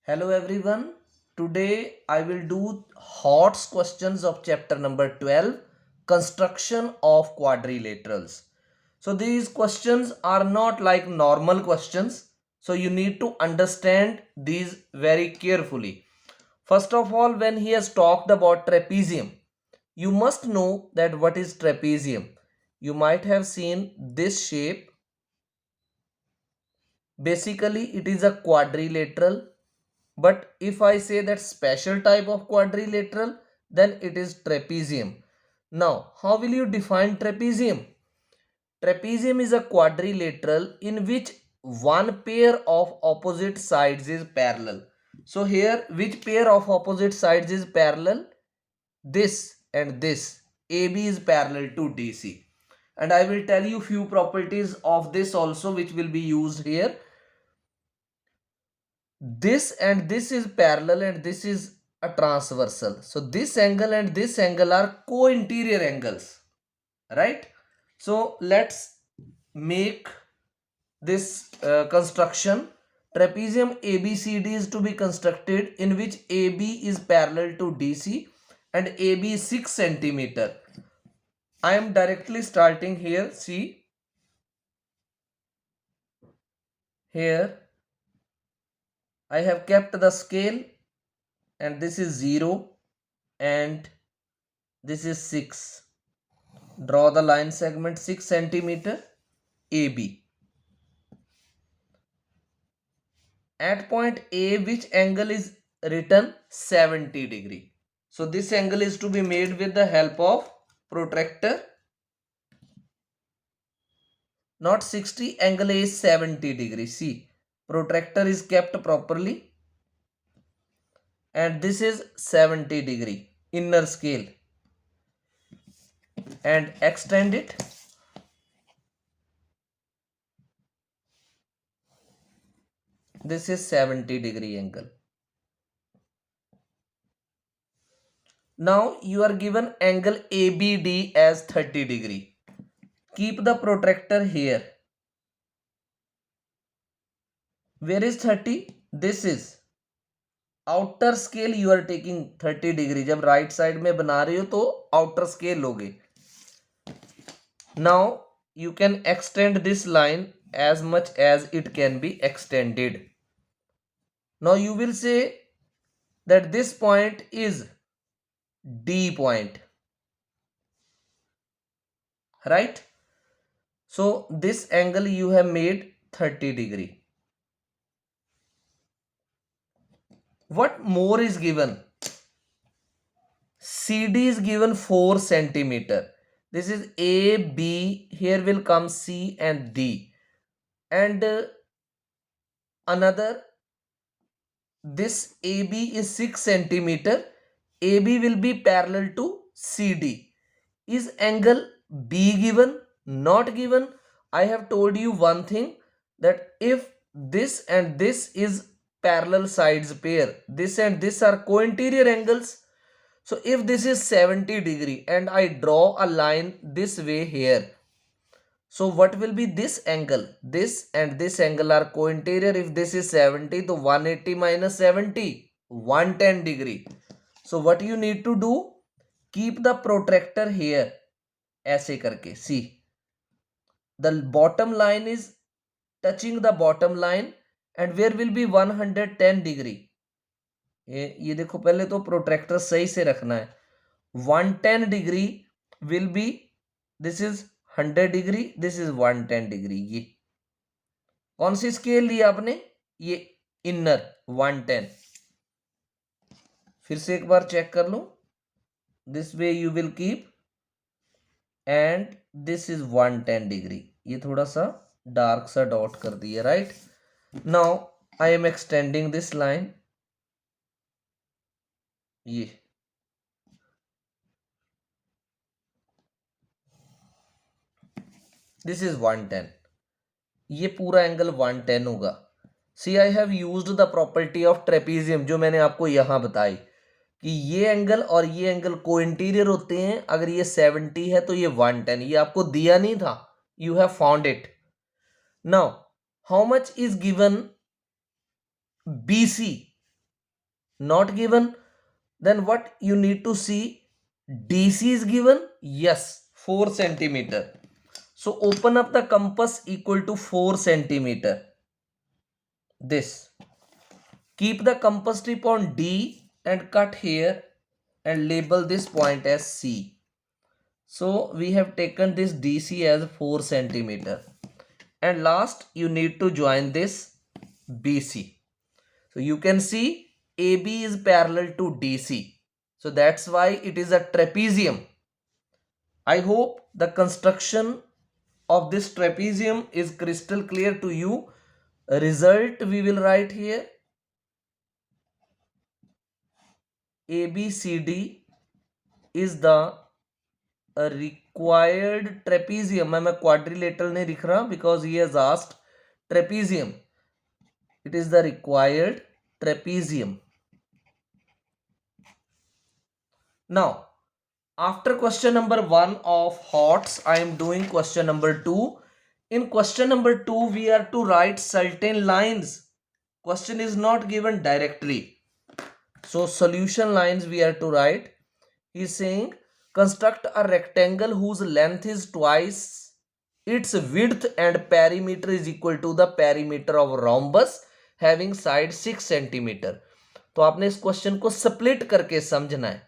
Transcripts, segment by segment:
Hello everyone. Today I will do HOTS questions of chapter number 12, construction of quadrilaterals. So these questions are not like normal questions. So you need to understand these very carefully. First of all, when he has talked about trapezium, you must know that what is trapezium. You might have seen this shape. Basically, it is a quadrilateral. But if I say that special type of quadrilateral, then it is trapezium. Now, how will you define trapezium? Trapezium is a quadrilateral in which one pair of opposite sides is parallel. So here, which pair of opposite sides is parallel? This and this. AB is parallel to DC. And I will tell you few properties of this also which will be used here. This and this is parallel and this is a transversal. So this angle and this angle are co-interior angles, right? So let's make this construction. Trapezium ABCD is to be constructed in which AB is parallel to DC and AB is 6 centimeter. I am directly starting here. See here I have kept the scale and this is 0 and this is 6. Draw the line segment 6 centimeter AB. At point A, which angle is written? 70 degree. So this angle is to be made with the help of protractor. Not 60, angle A is 70 degree. See, protractor is kept properly. And this is 70 degree inner scale. And extend it. This is 70 degree angle. Now you are given angle ABD as 30 degree. Keep the protractor here. Where is 30? This is outer scale. You are taking 30 degree. जब right side में बना रहे हो तो outer scale लोगे. Now you can extend this line as much as it can be extended. Now you will say that this point is D point, right? So this angle you have made 30 degree. What more is given? CD is given 4 centimeter. This is A, B, here will come C and D. And another, this AB is 6 centimeter. AB will be parallel to CD. Is angle B given? Not given. I have told you one thing, that if this and this is parallel sides pair, this and this are co-interior angles. So if this is 70 degree and I draw a line this way here, so what will be this angle? This and this angle are co-interior. If this is 70, so 180 minus 70, 110 degree. So what you need to do? Keep the protractor here. ऐसे करके. See, the bottom line is touching the bottom line and where will be 110 degree. ये देखो, पहले तो protractor सही से रखना है. 110 degree will be, this is 100 degree, this is 110 degree. ये कौन सी स्केल ली आपने? ये इनर 110. फिर से एक बार चेक कर लो. This way you will keep and this is 110 degree. ये थोड़ा सा डार्क सा डॉट कर दिया, right? Now I am extending this line. ये दिस इज 110. ये पूरा एंगल 110 होगा. See I have used the property of trapezium, जो मैंने आपको यहां बताई कि ये एंगल और ये एंगल को इंटीरियर होते हैं. अगर ये 70 है तो ये 110. ये आपको दिया नहीं था, you have found it. Now how much is given BC? Not given. Then what you need to see? DC is given. Yes, 4 centimeter. So open up the compass equal to 4 centimeter. This. Keep the compass tip on D and cut here and label this point as C. So we have taken this DC as 4 centimeter. And last, you need to join this BC. So you can see AB is parallel to DC. So that's why it is a trapezium. I hope the construction of this trapezium is crystal clear to you. Result we will write here. ABCD is the required trapezium. मैं quadrilateral नहीं लिख रहा because he has asked trapezium. It is the required trapezium. Now, after question number 1 of HOTS, I am doing question number 2. In question number 2, we are to write certain lines. Question is not given directly. So, solution lines we are to write. He is saying, construct a rectangle whose length is twice its width and perimeter is equal to the perimeter of rhombus having side 6 centimeter. तो आपने इस question को split करके समझना है.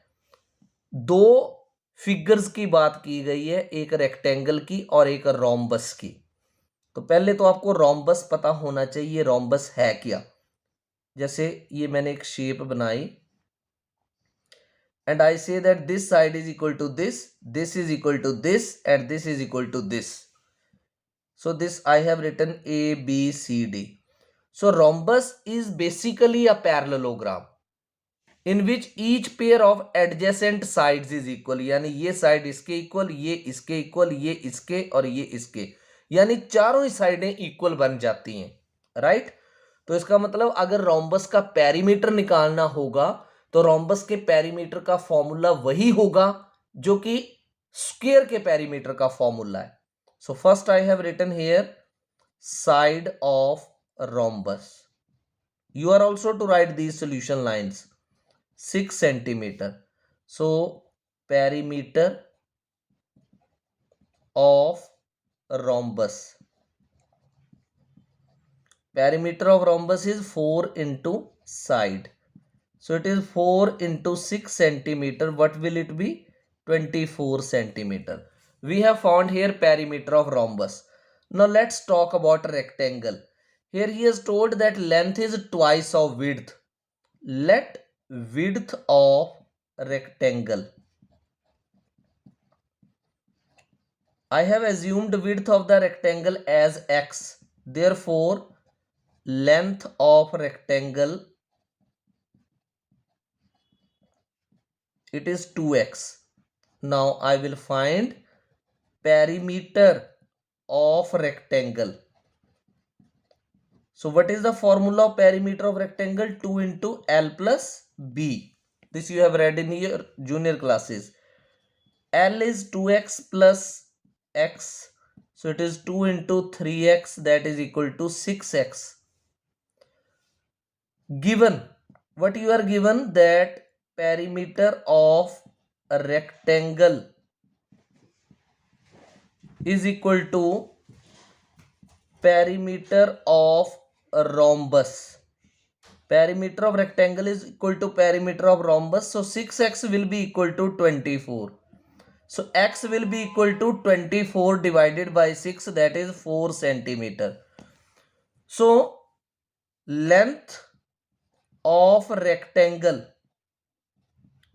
दो figures की बात की गई है, एक रेक्टेंगल की और एक रोम्बस की. तो पहले तो आपको रोम्बस पता होना चाहिए रोम्बस है क्या. जैसे ये मैंने एक शेप बनाई and I say that this side is equal to this is equal to this, and this is equal to this. So this I have written A, B, C, D. So rhombus is basically a parallelogram in which each pair of adjacent sides is equal. यानी ये side इसके equal, ये इसके equal, ये इसके और ये इसके, यानी चारों ही साइडें इक्वल बन जाती हैं. राइट. तो इसका मतलब अगर रोम्बस का पेरीमीटर निकालना होगा तो रोम्बस के पेरीमीटर का फॉर्मूला वही होगा जो कि स्क्वायर के पेरीमीटर का फॉर्मूला है. So first I have written here side of rhombus. You are also to write these solution lines. 6 centimeter. So perimeter of rhombus. Perimeter of rhombus is 4 into side. So it is 4 into 6 centimeter. What will it be? 24 centimeter. We have found here perimeter of rhombus. Now let's talk about rectangle. Here he has told that length is twice of width. Let width of rectangle. I have assumed width of the rectangle as x. Therefore, length of rectangle, it is 2x. Now I will find perimeter of rectangle. So what is the formula of perimeter of rectangle? 2 into L plus B. This you have read in your junior classes. L is 2x plus x. So it is 2 into 3x, that is equal to 6x. Given, what you are given, that perimeter of a rectangle is equal to perimeter of a rhombus. Perimeter of rectangle is equal to perimeter of rhombus. So 6x will be equal to 24. So x will be equal to 24 divided by 6, that is 4 centimeter. So length of rectangle,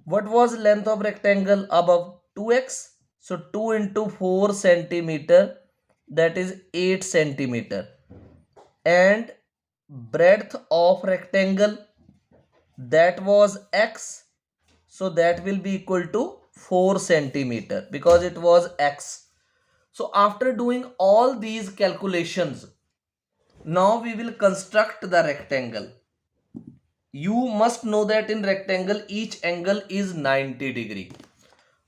what was length of rectangle above? 2x. So 2 into 4 centimeter, that is 8 centimeter. And breadth of rectangle, that was x. So that will be equal to 4 centimeter because it was x. So after doing all these calculations, now we will construct the rectangle. You must know that in rectangle each angle is 90 degree.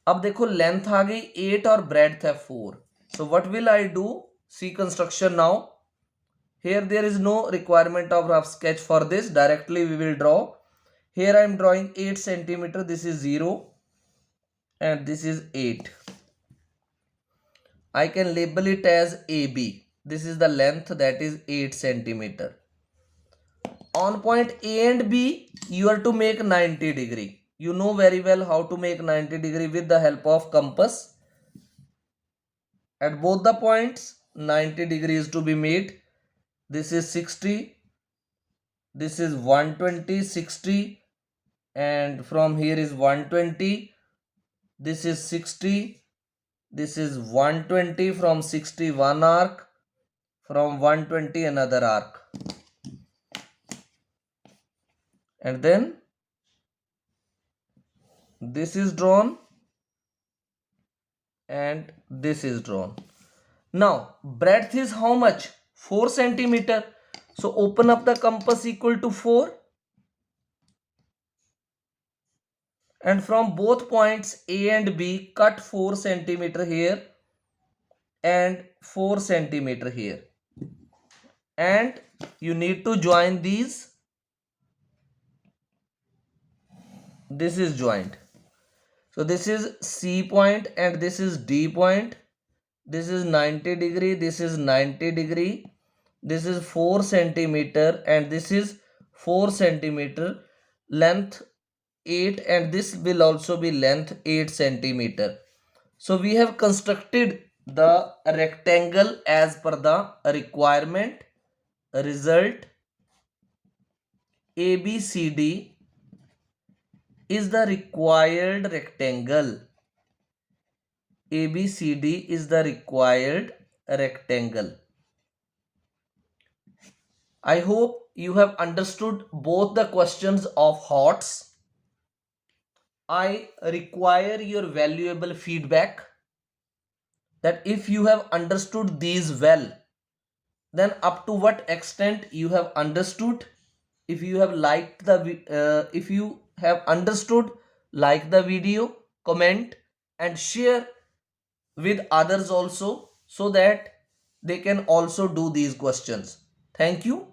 अब देखो length आ गई 8 और breadth है 4. So what will I do? See construction now. Here there is no requirement of rough sketch for this. Directly we will draw. Here I am drawing 8 centimeter. This is 0 and this is 8. I can label it as AB. This is the length, that is 8 centimeter. On point A and B, you are to make 90 degree. You know very well how to make 90 degree with the help of compass. At both the points, 90 degrees to be made. This is 60. This is 120, 60. And from here is 120. This is 60. This is 120. From 60, one arc. From 120, another arc. And then this is drawn and this is drawn. Now breadth is how much? 4 centimeter. So open up the compass equal to 4, and from both points A and B cut 4 centimeter here and 4 centimeter here, and you need to join these. This is joined. So this is C point and this is D point. This is 90 degree, this is 90 degree. This is 4 centimeter and this is 4 centimeter. Length 8 and this will also be length 8 centimeter. So we have constructed the rectangle as per the requirement. Result, ABCD is the required rectangle. ABCD is the required rectangle. I hope you have understood both the questions of HOTS. I require your valuable feedback, that if you have understood these well, then up to what extent you have understood. If you have liked the if you have understood, like the video, comment and share with others also, so that they can also do these questions. Thank you.